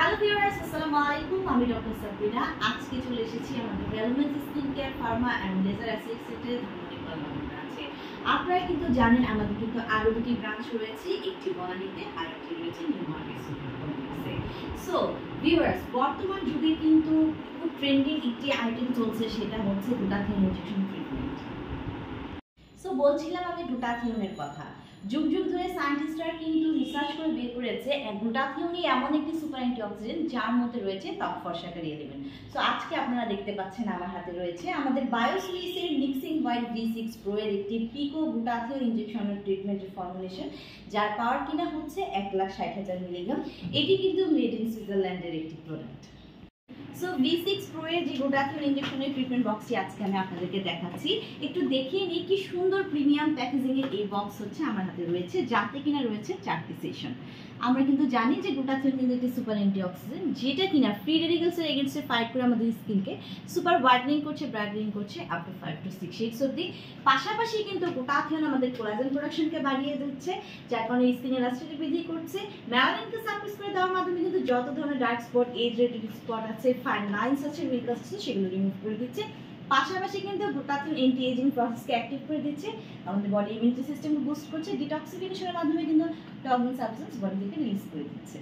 Hello viewers, আসসালামু আলাইকুম। আমি ডক্টর সাবরিনা। আজকে চলে এসেছি আমাদের wellness skin care pharma and laser অ্যাসিস্টেন্টের ধানমন্ডি ব্রাঞ্চে। আপনারা কিন্তু জানেন আমাদের কিন্তু আরো দুটি ব্রাঞ্চ রয়েছে, একটি বনানীতে আর একটি রয়েছে নিউ মার্কেট কমপ্লেক্সে। সো ভিউয়ার্স, বর্তমান যুগে কিন্তু খুব ট্রেন্ডিং একটি আইটেম চলছে, সেটা হচ্ছে গ্লুটাথিয়ন ইনজেকশন ট্রিটমেন্ট। সো বলছিলাম আমি গ্লুটাথিয়নের কথা। যুগ যুগ ধরে সায়েন্টিস্টরা কিন্তু রিসার্চ করে বের করেছে গ্লুটাথিয়নই এমন একটি সুপার অ্যান্টিঅক্সিডেন্ট যার মধ্যে রয়েছে ত্বক ফর্সাকারী এলিমেন্ট। সো আজকে আপনারা দেখতে পাচ্ছেন আমার হাতে রয়েছে আমাদের বায়োসুইসের মিক্সিং হোয়াইট V6 Pro এর একটি পিকো গ্লুটাথিয়ন ইনজেকশনের ট্রিটমেন্টের ফর্মুলেশন, যার পাওয়ার কিনা হচ্ছে 1,60,000 মিলিগ্রাম। এটি কিন্তু মেড ইন সুইজারল্যান্ডের একটি প্রোডাক্ট। সো V6 Pro এর যে গ্লুটাথিয়ন ইনজেকশনের ট্রিটমেন্ট বক্সটি আজকে আমি আপনাদেরকে দেখাচ্ছি। একটু দেখিয়ে নিই কি সুন্দর প্রিমিয়াম প্যাকেজিং এর এই বক্স হচ্ছে আমার হাতে রয়েছে, যাতে কিনা রয়েছে 4টি সেশন। আমরা কিন্তু জানি যে গ্লুটাথিয়ন কিন্তু একটি সুপার অ্যান্টিঅক্সিডেন্ট, যেটা কিনা ফ্রি রেডিক্যালসের এগেইনস্টে ফাইট করে আমাদের স্কিনকে সুপার হোয়াইটেনিং করছে, ব্রাইটেনিং করছে আপ টু 5 to 6 shades অবধি। পাশাপাশি কিন্তু গ্লুটাথিয়ন আমাদের কোলাজেন প্রোডাকশনকে বাড়িয়ে দিচ্ছে, যার কারণে স্কিনের ইলাস্টিসিটি বৃদ্ধি করছে। মেলানিনকে সাপ্রেস করে দেওয়ার মাধ্যমে কিন্তু যত ধরনের dark spot, age related spot আছে, ফাইন লাইনস আছে, রিঙ্কেলস আছে, সেগুলো রিমুভ করে দিচ্ছে। পাশাপাশি কিন্তু গ্লুটাথিয়ন অ্যান্টি এজিং প্রসেসকে অ্যাক্টিভ করে দিচ্ছে, আমাদের বডি ইমিউনিটি সিস্টেমকে বুস্ট করছে, ডিটক্সিফিকেশনের মাধ্যমে কিন্তু টক্সিন সাবস্টেন্স বডি থেকে রিলিজ করে দিচ্ছে।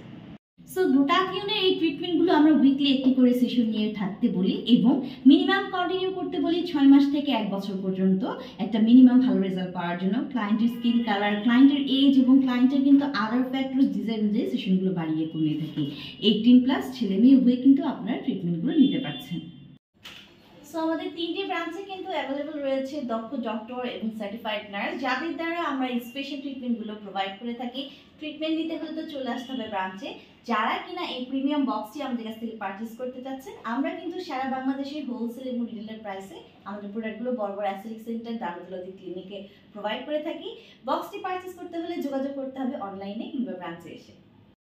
সো গ্লুটাথিয়নের এই ট্রিটমেন্টগুলো আমরা উইকলি একটি করে সেশন নিয়ে থাকতে বলি এবং মিনিমাম কন্টিনিউ করতে বলি 6 মাস থেকে 1 বছর পর্যন্ত, একটা মিনিমাম ভালো রেজাল্ট পাওয়ার জন্য। ক্লায়েন্টের স্কিন কালার, ক্লায়েন্টের এজ এবং ক্লায়েন্টের কিন্তু আদার ফ্যাক্টরস ডিজাইন অনুযায়ী সেশনগুলো বাড়িয়ে কমিয়ে থাকি। 18+ ছেলে মেয়ে উভয়ে কিন্তু আপনারা ট্রিটমেন্টগুলো নিতে পারছেন। সো আমাদের 3টি ব্রাঞ্চে কিন্তু অ্যাভেলেবল রয়েছে দক্ষ ডক্টর এবং সার্টিফাইড নার্স, যাদের দ্বারা আমরা এই স্পেশাল ট্রিটমেন্টগুলো প্রোভাইড করে থাকি। ট্রিটমেন্ট নিতে হলে তো চলে আসতে হবে ব্রাঞ্চে। যারা কিনা এই প্রিমিয়াম বক্সটি আমাদের কাছ থেকে পারচেস করতে চাচ্ছেন, আমরা কিন্তু সারা বাংলাদেশের হোলসেল এবং রিটেলার প্রাইসে আমাদের প্রোডাক্টগুলো বড় বড় অ্যাসেটিক সেন্টার, ডার্মাটোলজি ক্লিনিকে প্রোভাইড করে থাকি। বক্সটি পারচেস করতে হলে যোগাযোগ করতে হবে অনলাইনে কিংবা ব্রাঞ্চে এসে।